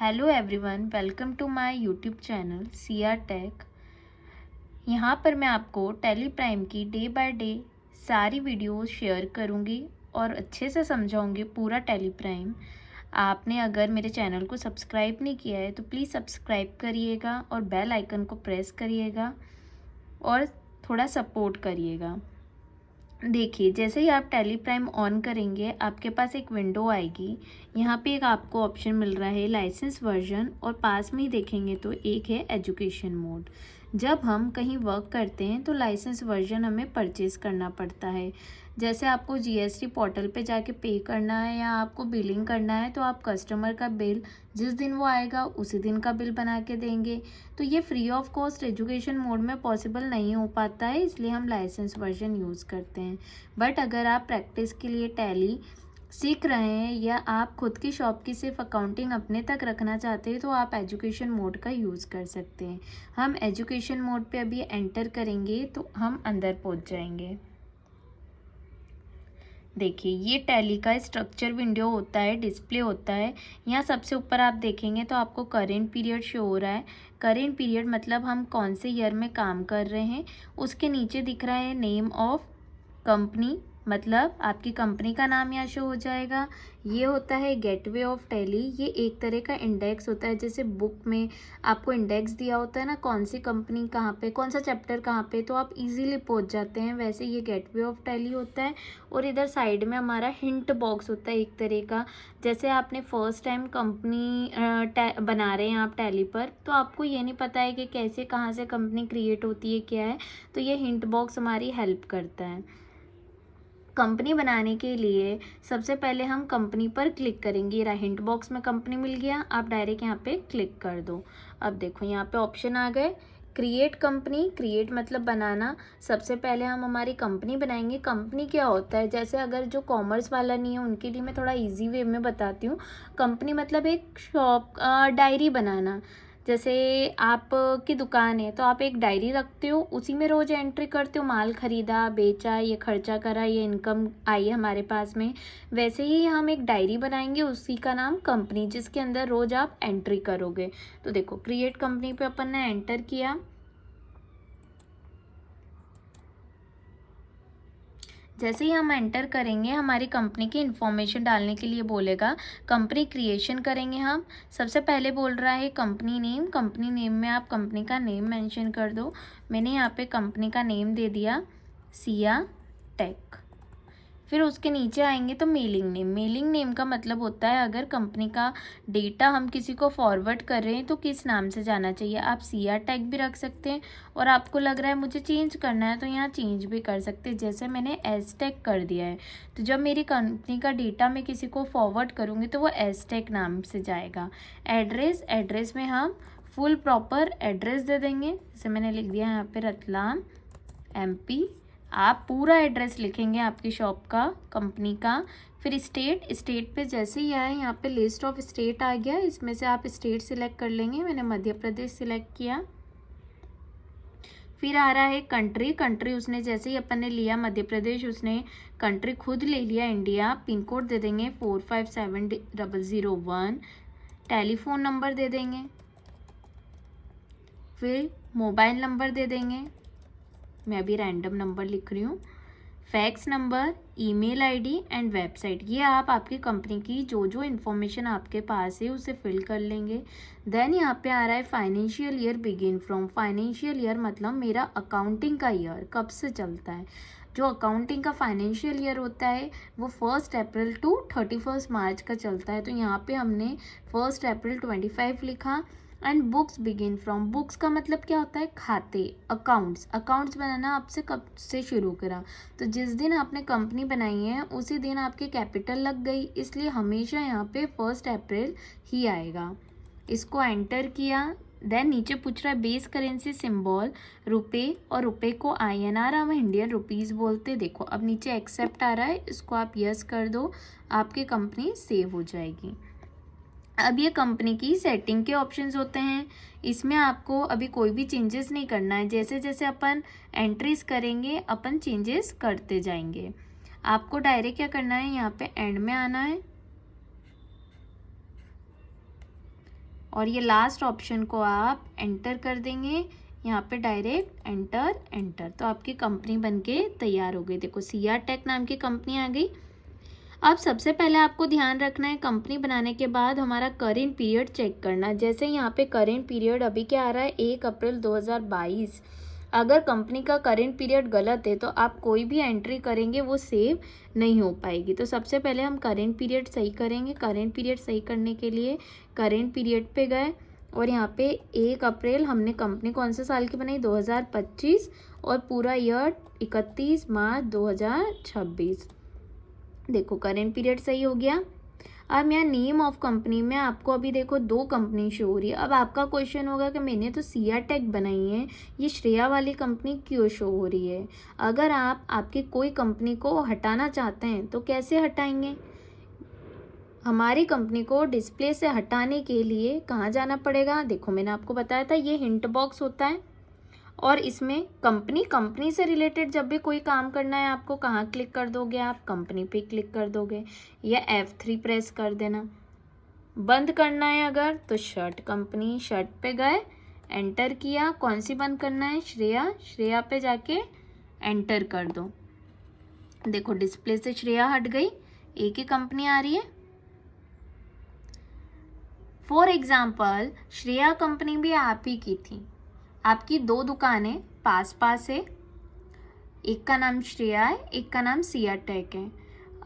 Hello everyone, welcome to my YouTube channel CR tech. यहाँ पर मैं आपको टैली प्राइम की डे बाय डे सारी वीडियोस शेयर करूँगी और अच्छे से समझाऊँगी पूरा टैली प्राइम। आपने अगर मेरे चैनल को सब्सक्राइब नहीं किया है तो प्लीज़ सब्सक्राइब करिएगा और बेल आइकन को प्रेस करिएगा और थोड़ा सपोर्ट करिएगा। देखिए, जैसे ही आप टैली प्राइम ऑन करेंगे आपके पास एक विंडो आएगी। यहाँ पे एक आपको ऑप्शन मिल रहा है लाइसेंस वर्जन और पास में ही देखेंगे तो एक है एजुकेशन मोड। जब हम कहीं वर्क करते हैं तो लाइसेंस वर्जन हमें परचेज़ करना पड़ता है। जैसे आपको GST पोर्टल पे जाके पे करना है या आपको बिलिंग करना है तो आप कस्टमर का बिल जिस दिन वो आएगा उसी दिन का बिल बना के देंगे। तो ये free of cost education mode में पॉसिबल नहीं हो पाता है, इसलिए हम लाइसेंस वर्जन यूज़ करते हैं। बट अगर आप प्रैक्टिस के लिए टैली सीख रहे हैं या आप खुद की शॉप की सिर्फ अकाउंटिंग अपने तक रखना चाहते हैं तो आप एजुकेशन मोड का यूज़ कर सकते हैं। हम एजुकेशन मोड पे अभी एंटर करेंगे तो हम अंदर पहुंच जाएंगे। देखिए, ये टैली का स्ट्रक्चर विंडो होता है, डिस्प्ले होता है। यहाँ सबसे ऊपर आप देखेंगे तो आपको करेंट पीरियड शो हो रहा है। करेंट पीरियड मतलब हम कौन से ईयर में काम कर रहे हैं। उसके नीचे दिख रहा है नेम ऑफ कंपनी, मतलब आपकी कंपनी का नाम यहाँ शो हो जाएगा। ये होता है गेटवे ऑफ टैली। ये एक तरह का इंडेक्स होता है, जैसे बुक में आपको इंडेक्स दिया होता है ना, कौन सी कंपनी कहाँ पे, कौन सा चैप्टर कहाँ पे, तो आप इजीली पहुँच जाते हैं। वैसे ये गेटवे ऑफ टैली होता है। और इधर साइड में हमारा हिंट बॉक्स होता है एक तरह का। जैसे आपने फर्स्ट टाइम कंपनी बना रहे हैं आप टैली पर, तो आपको ये नहीं पता है कि कैसे कहाँ से कंपनी क्रिएट होती है, क्या है, तो ये हिंट बॉक्स हमारी हेल्प करता है। कंपनी बनाने के लिए सबसे पहले हम कंपनी पर क्लिक करेंगे। हिंट बॉक्स में कंपनी मिल गया, आप डायरेक्ट यहाँ पे क्लिक कर दो। अब देखो यहाँ पे ऑप्शन आ गए क्रिएट कंपनी। क्रिएट मतलब बनाना। सबसे पहले हम हमारी कंपनी बनाएंगे। कंपनी क्या होता है, जैसे अगर जो कॉमर्स वाला नहीं है उनके लिए मैं थोड़ा इजी वे में बताती हूँ। कंपनी मतलब एक शॉप डायरी बनाना। जैसे आप की दुकान है तो आप एक डायरी रखते हो, उसी में रोज़ एंट्री करते हो, माल खरीदा, बेचा, ये खर्चा करा, ये इनकम आई हमारे पास में। वैसे ही हम एक डायरी बनाएंगे, उसी का नाम कंपनी, जिसके अंदर रोज़ आप एंट्री करोगे। तो देखो क्रिएट कंपनी पे अपन ने एंटर किया। जैसे ही हम एंटर करेंगे हमारी कंपनी की इन्फॉर्मेशन डालने के लिए बोलेगा। कंपनी क्रिएशन करेंगे हम। सबसे पहले बोल रहा है कंपनी नेम। कंपनी नेम में आप कंपनी का नेम मेंशन कर दो। मैंने यहाँ पे कंपनी का नेम दे दिया CR टेक। फिर उसके नीचे आएंगे तो मेलिंग नेम। मेलिंग नेम का मतलब होता है अगर कंपनी का डेटा हम किसी को फॉरवर्ड कर रहे हैं तो किस नाम से जाना चाहिए। आप CR टैग भी रख सकते हैं और आपको लग रहा है मुझे चेंज करना है तो यहाँ चेंज भी कर सकते हैं। जैसे मैंने S टैग कर दिया है, तो जब मेरी कंपनी का डेटा मैं किसी को फॉरवर्ड करूँगी तो वो S टैग नाम से जाएगा। एड्रेस, एड्रेस में हम फुल प्रॉपर एड्रेस दे देंगे। जैसे मैंने लिख दिया यहाँ पे रतलाम MP। आप पूरा एड्रेस लिखेंगे आपकी शॉप का, कंपनी का। फिर स्टेट, स्टेट पे जैसे ही आए यहाँ पे लिस्ट ऑफ स्टेट आ गया, इसमें से आप स्टेट सिलेक्ट कर लेंगे। मैंने मध्य प्रदेश सिलेक्ट किया। फिर आ रहा है कंट्री। कंट्री उसने जैसे ही अपन ने लिया मध्य प्रदेश, उसने कंट्री खुद ले लिया इंडिया। पिन कोड दे देंगे 457001। टेलीफोन नंबर दे देंगे। फिर मोबाइल नंबर दे देंगे, मैं अभी रैंडम नंबर लिख रही हूँ। Fax number, email ID and website, ये आप आपकी कंपनी की जो जो इन्फॉर्मेशन आपके पास है उसे फिल कर लेंगे। देन यहाँ पे आ रहा है financial year begin from. Financial year मतलब मेरा अकाउंटिंग का ईयर कब से चलता है। जो अकाउंटिंग का फाइनेंशियल ईयर होता है वो 1 अप्रैल टू 31 मार्च का चलता है। तो यहाँ पे हमने 1 अप्रैल 25 लिखा। And books begin from. Books का मतलब क्या होता है, खाते, अकाउंट्स। अकाउंट्स बनाना आपसे कब से शुरू करा, तो जिस दिन आपने कंपनी बनाई है उसी दिन आपकी कैपिटल लग गई, इसलिए हमेशा यहाँ पे 1 अप्रैल ही आएगा। इसको एंटर किया। देन नीचे पूछ रहा है बेस करेंसी सिंबल रुपए, और रुपए को INR हम इंडियन रुपीज़ बोलते। देखो अब नीचे एक्सेप्ट आ रहा है, इसको आप यस कर दो, आपकी कंपनी सेव हो जाएगी। अब ये कंपनी की सेटिंग के ऑप्शंस होते हैं। इसमें आपको अभी कोई भी चेंजेस नहीं करना है। जैसे जैसे अपन एंट्रीज करेंगे अपन चेंजेस करते जाएंगे। आपको डायरेक्ट क्या करना है, यहाँ पे एंड में आना है। और ये लास्ट ऑप्शन को आप एंटर कर देंगे यहाँ पे, डायरेक्ट एंटर एंटर, तो आपकी कंपनी बनके तैयार हो गई। देखो सीआर टेक नाम की कंपनी आ गई। अब सबसे पहले आपको ध्यान रखना है, कंपनी बनाने के बाद हमारा करेंट पीरियड चेक करना। जैसे यहाँ पे करेंट पीरियड अभी क्या आ रहा है, 1 अप्रैल 2022। अगर कंपनी का करेंट पीरियड गलत है तो आप कोई भी एंट्री करेंगे वो सेव नहीं हो पाएगी। तो सबसे पहले हम करेंट पीरियड सही करेंगे। करेंट पीरियड सही करने के लिए करेंट पीरियड पे गए और यहाँ पे 1 अप्रैल हमने कंपनी कौन से साल की बनाई, 2025, और पूरा ईयर 31 मार्च 2026। देखो करेंट पीरियड सही हो गया। अब यहाँ नेम ऑफ कंपनी में आपको अभी देखो 2 कंपनी शो हो रही है। अब आपका क्वेश्चन होगा कि मैंने तो सीआर टेक बनाई है, ये श्रेया वाली कंपनी क्यों शो हो रही है। अगर आप आपकी कोई कंपनी को हटाना चाहते हैं तो कैसे हटाएंगे। हमारी कंपनी को डिस्प्ले से हटाने के लिए कहाँ जाना पड़ेगा, देखो मैंने आपको बताया था ये हिंट बॉक्स होता है, और इसमें कंपनी से रिलेटेड जब भी कोई काम करना है आपको कहाँ क्लिक कर दोगे, आप कंपनी पे क्लिक कर दोगे या F3 प्रेस कर देना। बंद करना है अगर तो शर्ट कंपनी, शर्ट पे गए, एंटर किया, कौन सी बंद करना है, श्रेया पे जाके एंटर कर दो। देखो डिस्प्ले से श्रेया हट गई, एक ही कंपनी आ रही है। फॉर एग्जाम्पल श्रेया कंपनी भी आप ही की थी, आपकी 2 दुकानें पास पास है, एक का नाम श्रेया है, एक का नाम सीआर टेक है।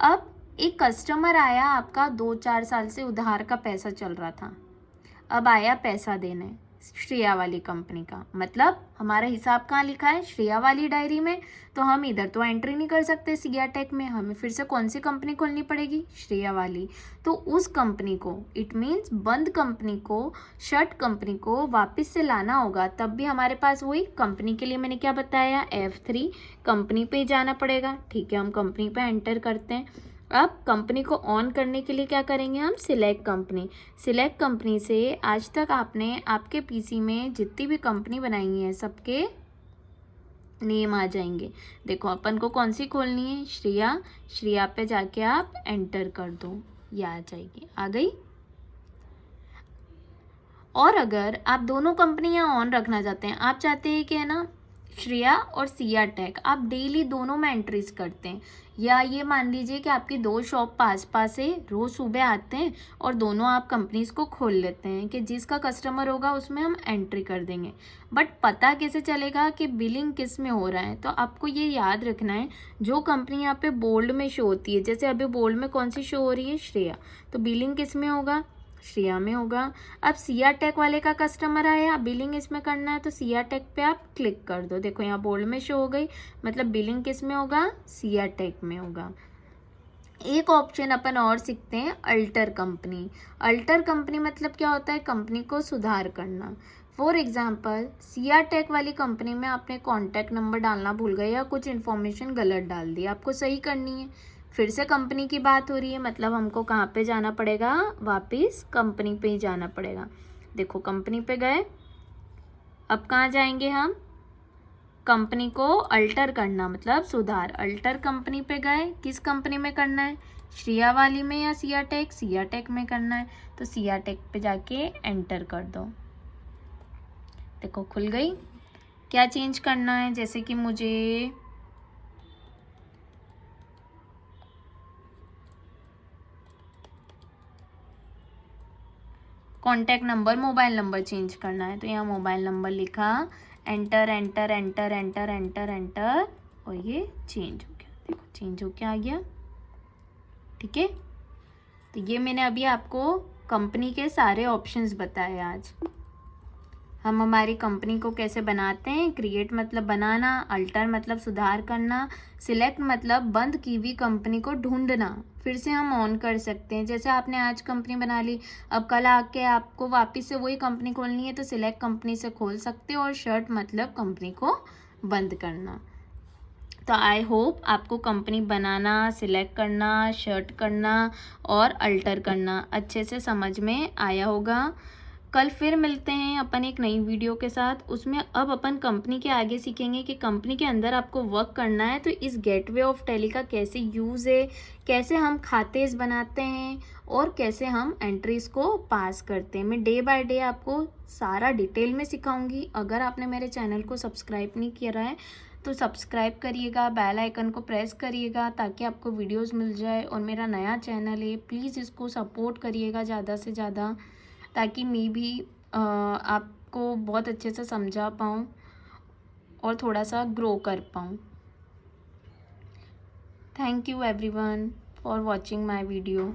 अब एक कस्टमर आया, आपका 2-4 साल से उधार का पैसा चल रहा था, अब आया पैसा देने श्रेया वाली कंपनी का, मतलब हमारा हिसाब कहाँ लिखा है, श्रेया वाली डायरी में, तो हम इधर तो एंट्री नहीं कर सकते सीआर टेक में, हमें फिर से कौन सी कंपनी खोलनी पड़ेगी, श्रेया वाली। तो उस कंपनी को, इट मीन्स बंद कंपनी को, शर्ट कंपनी को वापस से लाना होगा, तब भी हमारे पास वही कंपनी के लिए मैंने क्या बताया, F3 कंपनी पे जाना पड़ेगा। ठीक है, हम कंपनी पे एंटर करते हैं। अब कंपनी को ऑन करने के लिए क्या करेंगे हम, सिलेक्ट कंपनी। सिलेक्ट कंपनी से आज तक आपने आपके पीसी में जितनी भी कंपनी बनाई है सबके नेम आ जाएंगे। देखो अपन को कौन सी खोलनी है, श्रेया पे जाके आप एंटर कर दो, ये आ जाएगी, आ गई। और अगर आप दोनों कंपनियां ऑन रखना चाहते हैं, आप चाहते हैं कि है ना श्रेया और सीआर टेक आप डेली दोनों में एंट्रीज करते हैं, या ये मान लीजिए कि आपकी 2 शॉप पास पास है, रोज़ सुबह आते हैं और दोनों आप कंपनीज को खोल लेते हैं कि जिसका कस्टमर होगा उसमें हम एंट्री कर देंगे, बट पता कैसे चलेगा कि बिलिंग किस में हो रहा है। तो आपको ये याद रखना है, जो कंपनी यहाँ पे बोल्ड में शो होती है, जैसे अभी बोल्ड में कौन सी शो हो रही है, श्रेया, तो बिलिंग किस में होगा, श्रेया में होगा। अब सीआर टेक वाले का कस्टमर आया, बिलिंग इसमें करना है, तो सीआर टेक पे आप क्लिक कर दो। देखो यहाँ बोल्ड में शो हो गई, मतलब बिलिंग किस में होगा, सीआर टेक में होगा। एक ऑप्शन अपन और सीखते हैं, अल्टर कंपनी। अल्टर कंपनी मतलब क्या होता है, कंपनी को सुधार करना। फॉर एग्जाम्पल सीआर टेक वाली कंपनी में आपने कॉन्टैक्ट नंबर डालना भूल गए या कुछ इन्फॉर्मेशन गलत डाल दी, आपको सही करनी है। फिर से कंपनी की बात हो रही है, मतलब हमको कहाँ पे जाना पड़ेगा, वापस कंपनी पे ही जाना पड़ेगा। देखो कंपनी पे गए, अब कहाँ जाएंगे हम, कंपनी को अल्टर करना मतलब सुधार, अल्टर कंपनी पे गए, किस कंपनी में करना है, श्रेया वाली में या सीआर टेक में करना है, तो सीआर टेक पे जाके एंटर कर दो। देखो खुल गई। क्या चेंज करना है, जैसे कि मुझे contact number, mobile number change करना है, तो यहाँ मोबाइल नंबर लिखा, enter enter enter enter enter enter, और ये चेंज हो गया। देखो चेंज हो के आ गया। ठीक है, तो ये मैंने अभी आपको कंपनी के सारे ऑप्शंस बताए। आज हम हमारी कंपनी को कैसे बनाते हैं, क्रिएट मतलब बनाना, अल्टर मतलब सुधार करना, सिलेक्ट मतलब बंद की हुई कंपनी को ढूंढना, फिर से हम ऑन कर सकते हैं। जैसे आपने आज कंपनी बना ली, अब कल आके आपको वापस से वही कंपनी खोलनी है तो सिलेक्ट कंपनी से खोल सकते हो, और शर्ट मतलब कंपनी को बंद करना। तो आई होप आपको कंपनी बनाना, सिलेक्ट करना, शर्ट करना और अल्टर करना अच्छे से समझ में आया होगा। कल फिर मिलते हैं अपन एक नई वीडियो के साथ। उसमें अब अपन कंपनी के आगे सीखेंगे कि कंपनी के अंदर आपको वर्क करना है तो इस गेटवे ऑफ टैली का कैसे यूज़ है, कैसे हम खाते बनाते हैं और कैसे हम एंट्रीज़ को पास करते हैं। मैं डे बाय डे आपको सारा डिटेल में सिखाऊंगी। अगर आपने मेरे चैनल को सब्सक्राइब नहीं किया है तो सब्सक्राइब करिएगा, बेल आइकन को प्रेस करिएगा ताकि आपको वीडियोस मिल जाए। और मेरा नया चैनल है, प्लीज़ इसको सपोर्ट करिएगा ज़्यादा से ज़्यादा, ताकि मैं भी आपको बहुत अच्छे से समझा पाऊँ और थोड़ा सा ग्रो कर पाऊँ। Thank you everyone for watching my video.